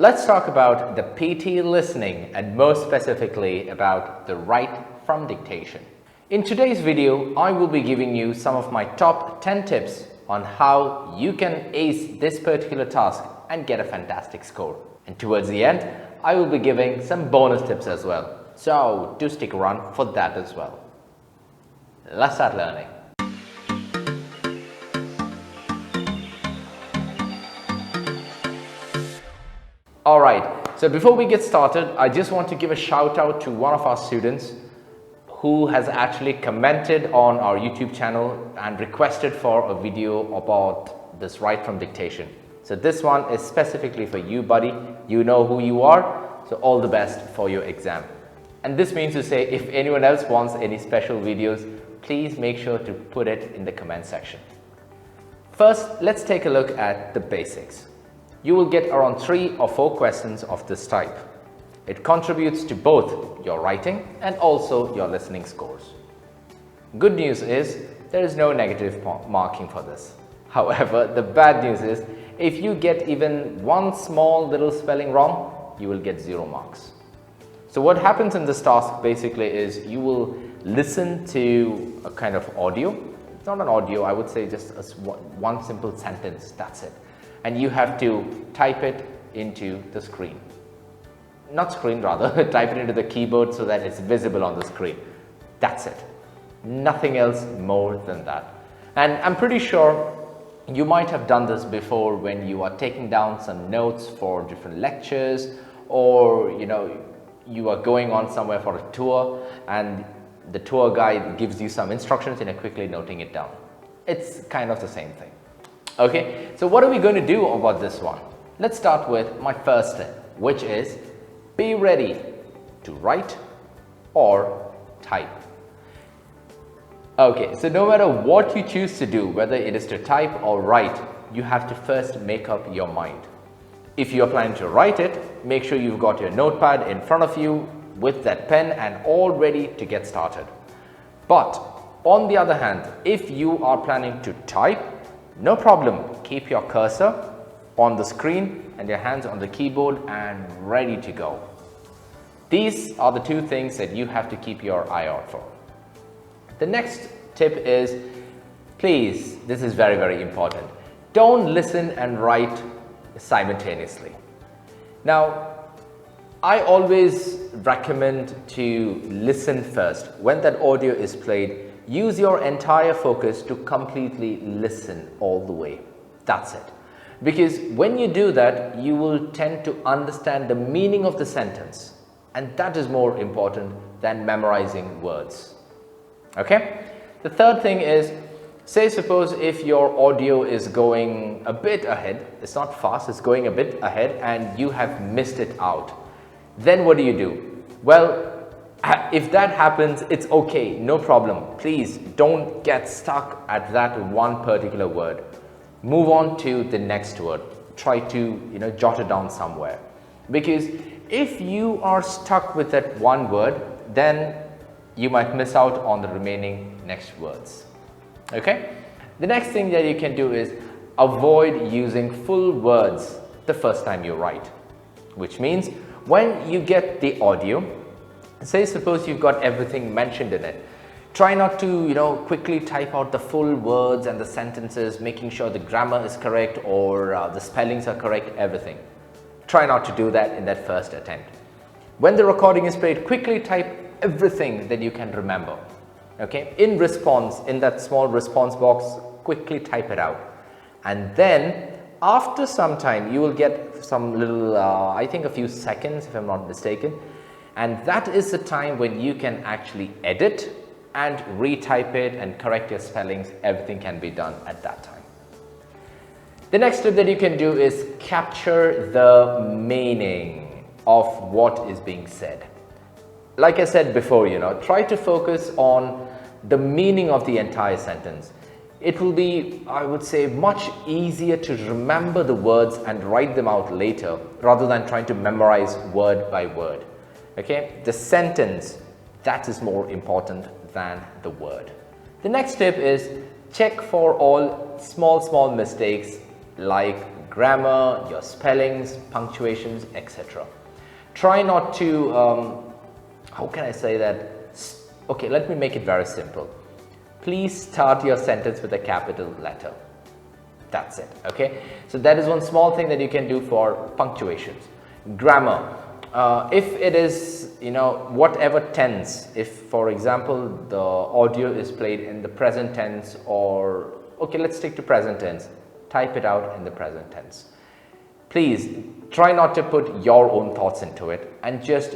Let's talk about the PTE listening and more specifically about the write from dictation. In today's video, I will be giving you some of my top 10 tips on how you can ace this particular task and get a fantastic score. And towards the end, I will be giving some bonus tips as well. So do stick around for that as well. Let's start learning. Alright, so before we get started, I just want to give a shout out to one of our students who has actually commented on our YouTube channel and requested for a video about this write from dictation. So this one is specifically for you, buddy. You know who you are, so all the best for your exam. And this means to say, if anyone else wants any special videos, please make sure to put it in the comment section. First, let's take a look at the basics. You will get around 3 or 4 questions of this type. It contributes to both your writing and also your listening scores. Good news is there is no negative marking for this. However, the bad news is if you get even one small little spelling wrong, you will get 0 marks. So what happens in this task basically is you will listen to a kind of audio. It's not an audio, I would say just one simple sentence, that's it. And you have to type it into the screen. Not screen rather, type it into the keyboard so that it's visible on the screen. That's it. Nothing else more than that. And I'm pretty sure you might have done this before when you are taking down some notes for different lectures, or you are going on somewhere for a tour and the tour guide gives you some instructions and you're quickly noting it down. It's kind of the same thing. Okay, so what are we going to do about this one? Let's start with my first tip, which is be ready to write or type. Okay, so no matter what you choose to do, whether it is to type or write, you have to first make up your mind. If you are planning to write it, make sure you've got your notepad in front of you with that pen and all ready to get started. But on the other hand, if you are planning to type, no problem, keep your cursor on the screen and your hands on the keyboard and ready to go. These are the 2 things that you have to keep your eye out for. The next tip is, please, this is very, very important. Don't listen and write simultaneously. Now, I always recommend to listen first. When that audio is played, use your entire focus to completely listen all the way. That's it. Because when you do that, you will tend to understand the meaning of the sentence. And that is more important than memorizing words. Okay? The third thing is, say suppose if your audio is going a bit ahead, it's not fast, it's going a bit ahead and you have missed it out. Then what do? Well, if that happens, it's okay, no problem. Please don't get stuck at that one particular word. Move on to the next word. Try to, jot it down somewhere. Because if you are stuck with that one word, then you might miss out on the remaining next words. Okay? The next thing that you can do is avoid using full words the first time you write. Which means when you get the audio, say suppose you've got everything mentioned in it, try not to quickly type out the full words and the sentences, making sure the grammar is correct or the spellings are correct, everything. Try not to do that in that first attempt. When the recording is played, quickly type everything that you can remember. Okay, in response, in that small response box, quickly type it out. And then after some time you will get some little I think a few seconds if I'm not mistaken, and that is the time when you can actually edit and retype it and correct your spellings. Everything can be done at that time. The next tip that you can do is capture the meaning of what is being said. Like I said before, try to focus on the meaning of the entire sentence. It will be, I would say, much easier to remember the words and write them out later rather than trying to memorize word by word. Okay, the sentence, that is more important than the word. The next tip is check for all small mistakes like grammar, your spellings, punctuations, etc. Try not to, how can I say that? Okay, let me make it very simple. Please start your sentence with a capital letter. That's it, okay? So that is one small thing that you can do for punctuations. Grammar. If it is, whatever tense, if for example, the audio is played in the present tense or, okay, let's stick to present tense. Type it out in the present tense. Please try not to put your own thoughts into it and just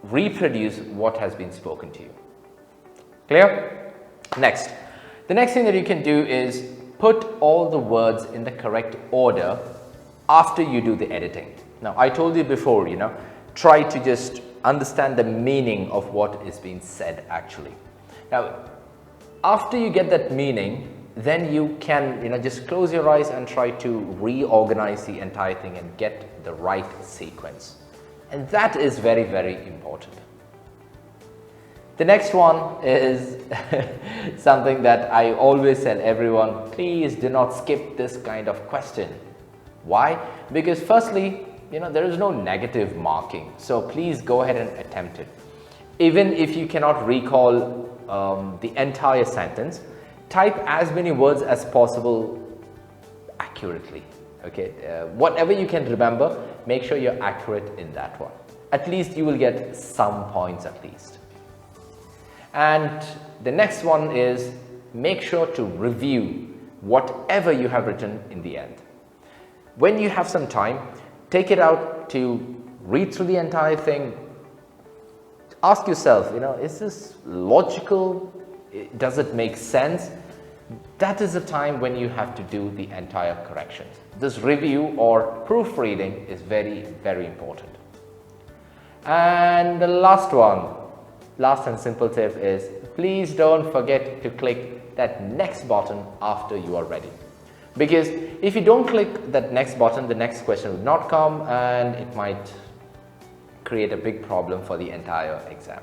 reproduce what has been spoken to you. Clear? Next. The next thing that you can do is put all the words in the correct order after you do the editing. Now, I told you before, try to just understand the meaning of what is being said actually. Now, after you get that meaning, then you can, just close your eyes and try to reorganize the entire thing and get the right sequence. And that is very, very important. The next one is something that I always tell everyone, please do not skip this kind of question. Why? Because firstly, there is no negative marking. So please go ahead and attempt it. Even if you cannot recall the entire sentence, type as many words as possible accurately. Okay, whatever you can remember, make sure you're accurate in that one. At least you will get some points at least. And the next one is make sure to review whatever you have written in the end. When you have some time, take it out to read through the entire thing. Ask yourself, is this logical? Does it make sense? That is the time when you have to do the entire corrections. This review or proofreading is very, very important. And the last one, last and simple tip is please don't forget to click that next button after you are ready. Because if you don't click that next button, the next question will not come and it might create a big problem for the entire exam.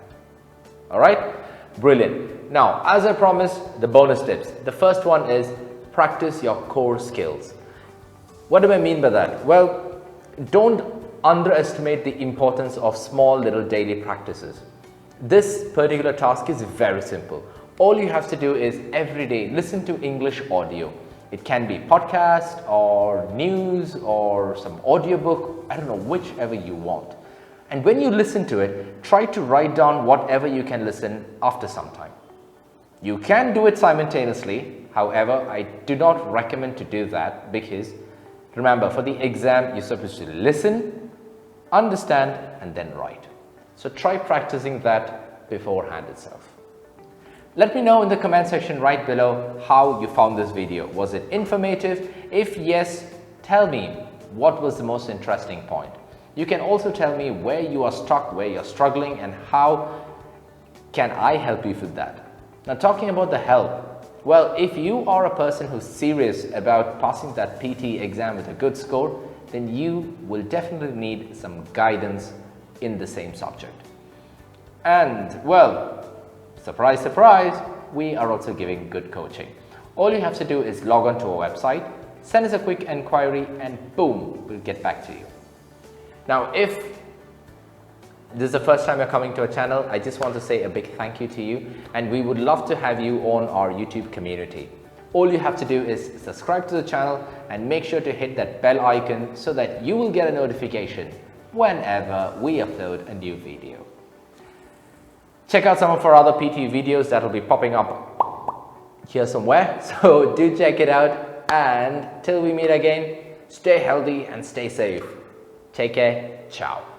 All right? Brilliant. Now, as I promised, the bonus tips. The first one is practice your core skills. What do I mean by that? Well, don't underestimate the importance of small little daily practices. This particular task is very simple. All you have to do is every day listen to English audio. It can be podcast or news or some audiobook, I don't know, whichever you want. And when you listen to it, try to write down whatever you can listen after some time. You can do it simultaneously. However, I do not recommend to do that because remember, for the exam, you're supposed to listen, understand, and then write. So try practicing that beforehand itself. Let me know in the comment section right below how you found this video. Was it informative? If yes, tell me what was the most interesting point. You can also tell me where you are stuck, where you're struggling, and how can I help you with that. Now, talking about the help, well, if you are a person who's serious about passing that PTE exam with a good score, then you will definitely need some guidance in the same subject. And well, surprise, surprise, we are also giving good coaching. All you have to do is log on to our website, send us a quick inquiry, and boom, we'll get back to you. Now, if this is the first time you're coming to our channel, I just want to say a big thank you to you, and we would love to have you on our YouTube community. All you have to do is subscribe to the channel and make sure to hit that bell icon so that you will get a notification whenever we upload a new video. Check out some of our other PTE videos that will be popping up here somewhere, so do check it out, and till we meet again, stay healthy and stay safe. Take care. Ciao.